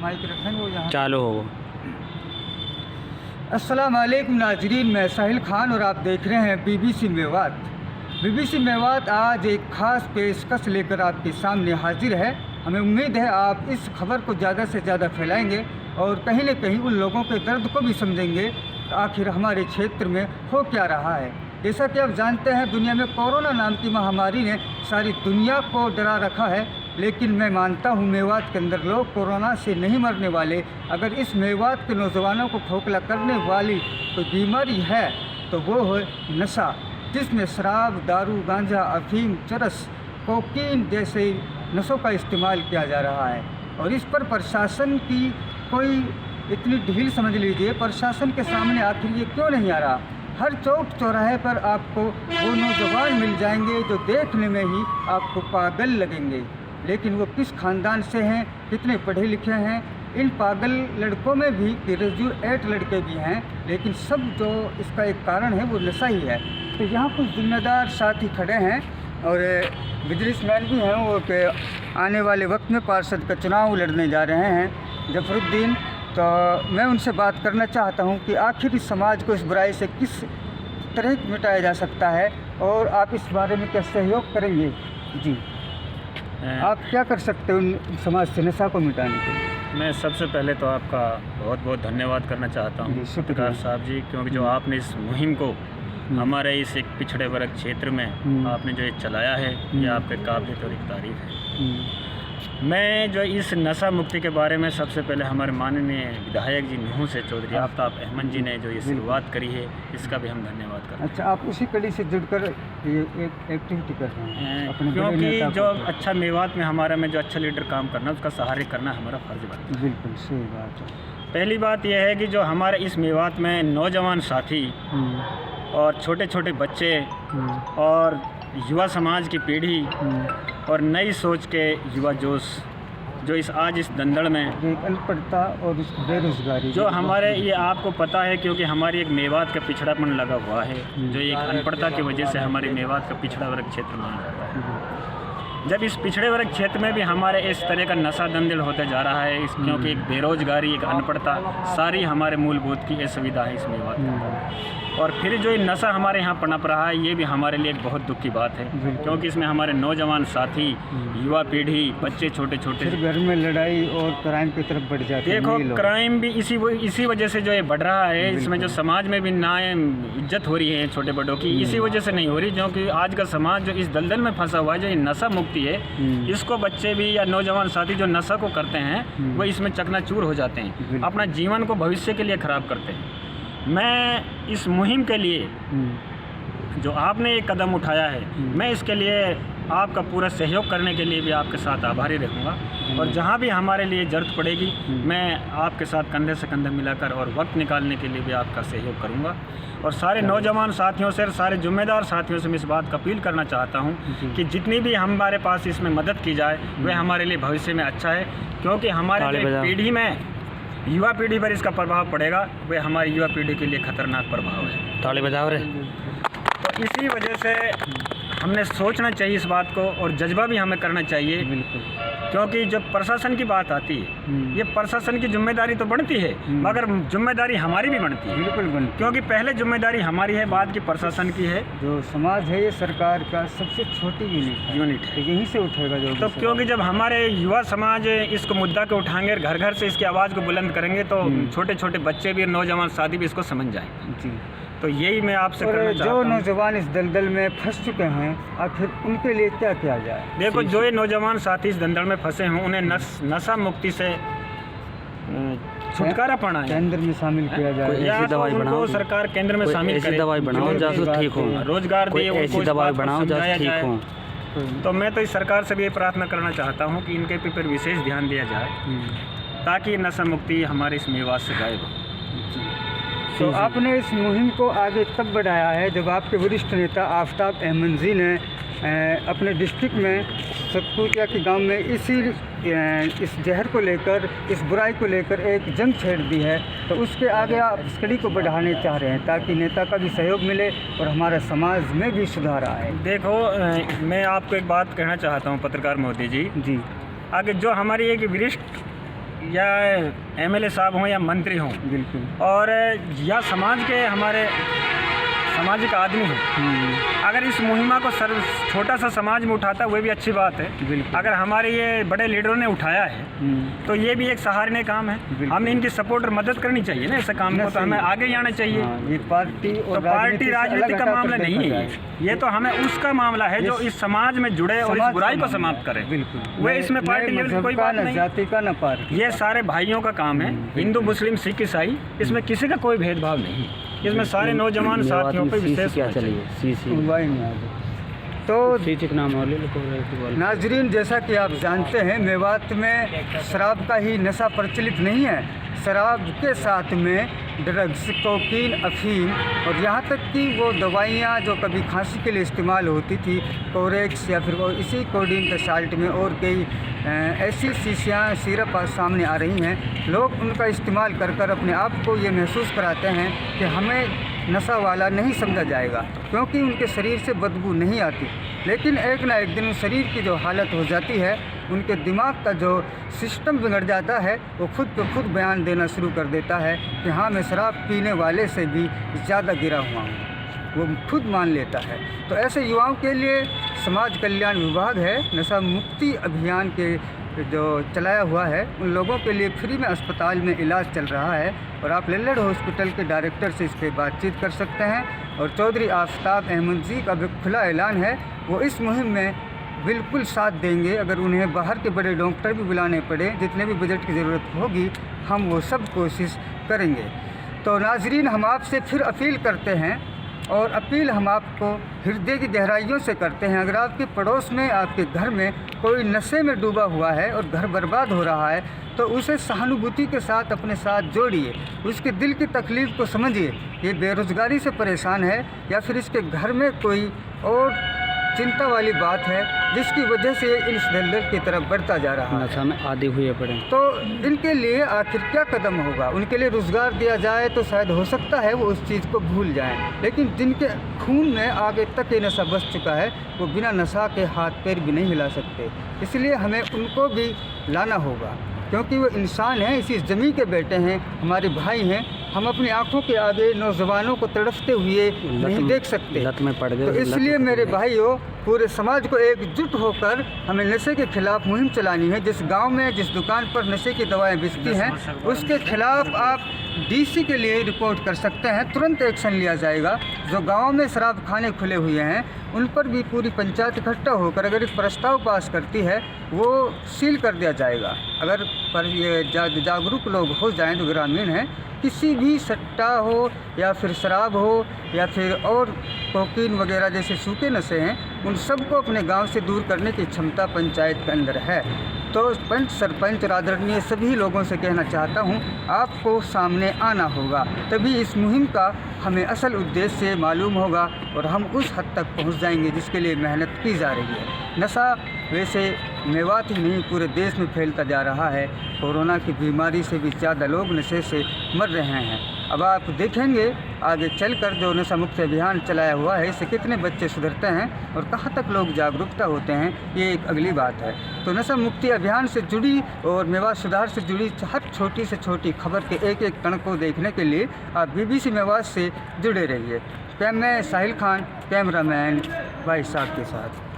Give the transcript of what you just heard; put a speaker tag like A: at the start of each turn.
A: Mic रखें वो यहाँ
B: चालू हो।
A: अस्सलाम वालेकुम नाजरीन, मैं साहिल खान और आप देख रहे हैं BBC मेवात। BBC मेवात आज एक ख़ास पेशकश लेकर आपके सामने हाजिर है। हमें उम्मीद है आप इस खबर को ज़्यादा से ज़्यादा फैलाएंगे और कहीं न कहीं उन लोगों के दर्द को भी समझेंगे कि आखिर हमारे क्षेत्र में हो क्या रहा है। जैसा कि आप जानते हैं, दुनिया में कोरोना नाम की महामारी ने सारी दुनिया को डरा रखा है, लेकिन मैं मानता हूँ मेवात के अंदर लोग कोरोना से नहीं मरने वाले। अगर इस मेवात के नौजवानों को खोखला करने वाली कोई बीमारी है तो वो है नशा, जिसमें शराब, दारू, गांजा, अफीम, चरस, कोकीन जैसे नशों का इस्तेमाल किया जा रहा है। और इस पर प्रशासन की कोई इतनी ढील, समझ लीजिए, प्रशासन के सामने आखिर ये क्यों नहीं आ रहा। हर चौक चौराहे पर आपको वो नौजवान मिल जाएंगे जो देखने में ही आपको पागल लगेंगे, लेकिन वो किस ख़ानदान से हैं, कितने पढ़े लिखे हैं। इन पागल लड़कों में भी ग्रेजुएट लड़के भी हैं, लेकिन सब जो इसका एक कारण है वो नशा ही है। तो यहाँ कुछ जिम्मेदार साथी खड़े हैं और बिजनेसमैन भी हैं, वो कि आने वाले वक्त में पार्षद का चुनाव लड़ने जा रहे हैं, जफरुद्दीन। तो मैं उनसे बात करना चाहता हूँ कि आखिर इस समाज को इस बुराई से किस तरह मिटाया जा सकता है और आप इस बारे में क्या सहयोग करेंगे। जी, आप क्या कर सकते हो उन समाज से नशा को मिटाने के लिए।
B: मैं सबसे पहले तो आपका बहुत बहुत धन्यवाद करना चाहता हूँ पत्रकार साहब जी, क्योंकि जो आपने इस मुहिम को हमारे इस एक पिछड़े वर्ग क्षेत्र में आपने जो ये चलाया है, ये आपके काबिलियत और एक तारीफ़ है। मैं जो इस नशा मुक्ति के बारे में सबसे पहले हमारे माननीय विधायक जी नुहू से चौधरी आफ्ताब अहमद जी ने जो ये शुरुआत करी है, इसका भी हम धन्यवाद करते हैं।
A: अच्छा, आप उसी कड़ी से जुड़कर ये एक एक्टिविटी कर रहे हैं अपने,
B: क्योंकि जो अच्छा मेवात में हमारा में जो अच्छा लीडर काम करना, उसका सहारे करना हमारा फर्ज बनता है।
A: बिल्कुल सही बात है।
B: पहली बात यह है कि जो हमारे इस मेवात में नौजवान साथी और छोटे छोटे बच्चे और युवा समाज की पीढ़ी और नई सोच के युवा जोश जो इस आज इस दंदड़ में
A: अनपढ़ता और इस बेरोजगारी
B: जो हमारे, ये आपको पता है क्योंकि हमारी एक मेवात का पिछड़ापन लगा हुआ है, जो एक अनपढ़ता की वजह से हमारी मेवात का पिछड़ा वर्ग क्षेत्र माना जाता है। जब इस पिछड़े वर्ग क्षेत्र में भी हमारे इस तरह का नशा दंदिल होते जा रहा है, क्योंकि एक बेरोजगारी, एक अनपढ़ता, सारी हमारे मूलभूत की असुविधा है इस मेवात में। और फिर जो ये नशा हमारे यहाँ पनप रहा है, ये भी हमारे लिए एक बहुत दुख की बात है, क्योंकि इसमें हमारे नौजवान साथी, युवा पीढ़ी, बच्चे छोटे छोटे,
A: घर में लड़ाई और क्राइम की तरफ बढ़ जाती है।
B: देखो, क्राइम भी इसी वजह से जो ये बढ़ रहा है। इसमें जो समाज में भी ना इज्जत हो रही है छोटे बड़ों की, इसी वजह से नहीं हो रही, क्योंकि आज का समाज जो इस दलदल में फंसा हुआ है, जो ये नशा मुक्ति है, इसको बच्चे भी या नौजवान साथी जो नशा को करते हैं वो इसमें चकनाचूर हो जाते हैं, अपना जीवन को भविष्य के लिए ख़राब करते हैं। मैं इस मुहिम के लिए जो आपने एक कदम उठाया है, मैं इसके लिए आपका पूरा सहयोग करने के लिए भी आपके साथ आभारी रहूँगा। और जहाँ भी हमारे लिए ज़रूरत पड़ेगी, मैं आपके साथ कंधे से कंधे मिलाकर और वक्त निकालने के लिए भी आपका सहयोग करूँगा। और सारे नौजवान साथियों से, सारे जिम्मेदार साथियों से मैं इस बात का अपील करना चाहता हूँ कि जितनी भी हमारे पास इसमें मदद की जाए, वह हमारे लिए भविष्य में अच्छा है, क्योंकि हमारे पीढ़ी में, युवा पीढ़ी पर इसका प्रभाव पड़ेगा, वह हमारी युवा पीढ़ी के लिए खतरनाक प्रभाव है। ताली बजाओ रे। तो इसी वजह से हमने सोचना चाहिए इस बात को, और जज्बा भी हमें करना चाहिए।
A: बिल्कुल,
B: क्योंकि जब प्रशासन की बात आती है, ये प्रशासन की जिम्मेदारी तो बनती है, मगर जिम्मेदारी हमारी भी बनती है।
A: बिल्कुल बनती,
B: क्योंकि पहले जिम्मेदारी हमारी है, बाद की प्रशासन की है।
A: जो समाज है ये सरकार का सबसे छोटी यूनिट है, यहीं से उठेगा जो।
B: तो क्योंकि जब हमारे युवा समाज इसको मुद्दा को उठाएंगे, घर घर से इसकी आवाज़ को बुलंद करेंगे, तो छोटे छोटे बच्चे भी, नौजवान साथी भी इसको समझ जाएंगे। जी, तो यही मैं आपसे करना चाहता हूं।
A: जो नौजवान इस दलदल में फंस चुके हैं, आखिर उनके लिए क्या किया जाए।
B: देखो, जो ये नौजवान साथी इस दलदल में फंसे हैं, उन्हें नशा मुक्ति से छुटकारा पाना है,
A: केंद्र में शामिल किया जाए।
B: या तो उनको सरकार केंद्र में शामिल करे,
C: दवाई बनाओ जहाँ ठीक हो,
B: रोजगार दे,
C: ऐसी दवाई बनाओ जहाँ ठीक हो।
B: तो मैं तो इस सरकार से भी ये प्रार्थना करना चाहता हूँ कि इनके पर विशेष ध्यान दिया जाए, ताकि नशा मुक्ति हमारे इस मेवात से गायब हो।
A: तो आपने इस मुहिम को आगे तब बढ़ाया है जब आपके वरिष्ठ नेता आफ्ताब अहमद जी ने अपने डिस्ट्रिक्ट में सतपुतिया के गांव में इस जहर को लेकर, इस बुराई को लेकर एक जंग छेड़ दी है। तो उसके आगे आप इस कड़ी को बढ़ाने चाह रहे हैं, ताकि नेता का भी सहयोग मिले और हमारे समाज में भी सुधार आए।
B: देखो, मैं आपको एक बात कहना चाहता हूँ पत्रकार महोदय जी।
A: जी,
B: आगे जो हमारी एक वरिष्ठ या एमएलए साहब हों या मंत्री हों,
A: बिल्कुल।
B: और या समाज के हमारे सामाजिक आदमी हो, अगर इस मुहिमा को छोटा सा समाज में उठाता है, वो भी अच्छी बात है।
A: बिल्कुल।
B: अगर हमारे ये बड़े लीडरों ने उठाया है तो ये भी एक सराहनीय काम है। हमने इनकी सपोर्ट और मदद करनी चाहिए ना, ऐसे काम को तो हमें आगे जाना चाहिए।
A: ये पार्टी और
B: तो पार्टी राजनीति का मामला नहीं है, ये तो हमें उसका मामला है जो इस समाज में जुड़े और इस बुराई को समाप्त करे।
A: बिल्कुल।
B: वो इसमें पार्टी लेवल की कोई बात नहीं,
A: जाति का न पार्टी,
B: ये सारे भाइयों का काम है, हिंदू मुस्लिम सिख ईसाई, इसमें किसी का कोई भेदभाव नहीं, इसमें सारे नौजवान साथियों पे विशेष
C: क्या चलिए सीसी
A: तो
C: सीसी का नाम
A: नाजरीन, जैसा कि आप जानते हैं मेवात में शराब का ही नशा प्रचलित नहीं है। शराब के साथ में ड्रग्स, कोकीन, अफीम और यहाँ तक कि वो दवाइयाँ जो कभी खांसी के लिए इस्तेमाल होती थी, कोरेक्स या फिर वो इसी कोडीन के साल्ट में और कई ऐसी शीशियाँ सिरप सामने आ रही हैं। लोग उनका इस्तेमाल कर कर अपने आप को ये महसूस कराते हैं कि हमें नशा वाला नहीं समझा जाएगा, क्योंकि उनके शरीर से बदबू नहीं आती। लेकिन एक ना एक दिन शरीर की जो हालत हो जाती है, उनके दिमाग का जो सिस्टम बिगड़ जाता है, वो खुद को खुद बयान देना शुरू कर देता है कि हाँ, मैं शराब पीने वाले से भी ज़्यादा गिरा हुआ हूँ, वो खुद मान लेता है। तो ऐसे युवाओं के लिए समाज कल्याण विभाग है, नशा मुक्ति अभियान के जो चलाया हुआ है, उन लोगों के लिए फ्री में अस्पताल में इलाज चल रहा है। और आप लल्लड़ हॉस्पिटल के डायरेक्टर से इस पर बातचीत कर सकते हैं। और चौधरी आफ्ताब अहमद जी का भी खुला ऐलान है, वो इस मुहिम में बिल्कुल साथ देंगे। अगर उन्हें बाहर के बड़े डॉक्टर भी बुलाने पड़े, जितने भी बजट की ज़रूरत होगी, हम वो सब कोशिश करेंगे। तो नाजरीन, हम आपसे फिर अपील करते हैं, और अपील हम आपको हृदय की गहराइयों से करते हैं। अगर आपके पड़ोस में, आपके घर में कोई नशे में डूबा हुआ है और घर बर्बाद हो रहा है, तो उसे सहानुभूति के साथ अपने साथ जोड़िए, उसके दिल की तकलीफ़ को समझिए। ये बेरोज़गारी से परेशान है या फिर इसके घर में कोई और चिंता वाली बात है जिसकी वजह से इस दलदल की तरफ बढ़ता जा रहा है,
C: नशा में आदी हुए पड़े।
A: तो इनके लिए आखिर क्या कदम होगा? उनके लिए रोज़गार दिया जाए तो शायद हो सकता है वो उस चीज़ को भूल जाएं। लेकिन जिनके खून में आगे तक ये नशा बस चुका है, वो बिना नशा के हाथ पैर भी नहीं हिला सकते। इसलिए हमें उनको भी लाना होगा, क्योंकि वो इंसान हैं, इसी ज़मीन के बेटे हैं, हमारे भाई हैं। हम अपनी आंखों के आगे नौजवानों को तड़पते हुए नहीं देख सकते।
C: लत में पड़ गए।
A: तो इसलिए मेरे भाइयों, पूरे समाज को एकजुट होकर हमें नशे के खिलाफ मुहिम चलानी है। जिस गांव में, जिस दुकान पर नशे की दवाएं बिकती हैं, उसके खिलाफ आप डीसी के लिए रिपोर्ट कर सकते हैं, तुरंत एक्शन लिया जाएगा। जो गाँव में शराब खाने खुले हुए हैं, उन पर भी पूरी पंचायत इकट्ठा होकर अगर एक प्रस्ताव पास करती है, वो सील कर दिया जाएगा। अगर पर ये जागरूक लोग हो जाएं तो ग्रामीण हैं, किसी भी सट्टा हो या फिर शराब हो या फिर और कोकीन वगैरह जैसे सूखे नशे हैं, उन सबको अपने गांव से दूर करने की क्षमता पंचायत के अंदर है। तो पंच, सरपंच, आदरणीय सभी लोगों से कहना चाहता हूं, आपको सामने आना होगा, तभी इस मुहिम का हमें असल उद्देश्य मालूम होगा और हम उस हद तक पहुंच जाएंगे जिसके लिए मेहनत की जा रही है। नशा वैसे मेवात ही नहीं, पूरे देश में फैलता जा रहा है। कोरोना की बीमारी से भी ज़्यादा लोग नशे से मर रहे हैं। अब आप देखेंगे आगे चलकर जो नशा मुक्ति अभियान चलाया हुआ है, इससे कितने बच्चे सुधरते हैं और कहाँ तक लोग जागरूकता होते हैं, ये एक अगली बात है। तो नशा मुक्ति अभियान से जुड़ी और मेवात सुधार से जुड़ी हर छोटी से छोटी खबर के एक एक कण को देखने के लिए आप BBC मेवात से जुड़े रहिए। मैं साहिल खान, कैमरामैन भाई साहब के साथ।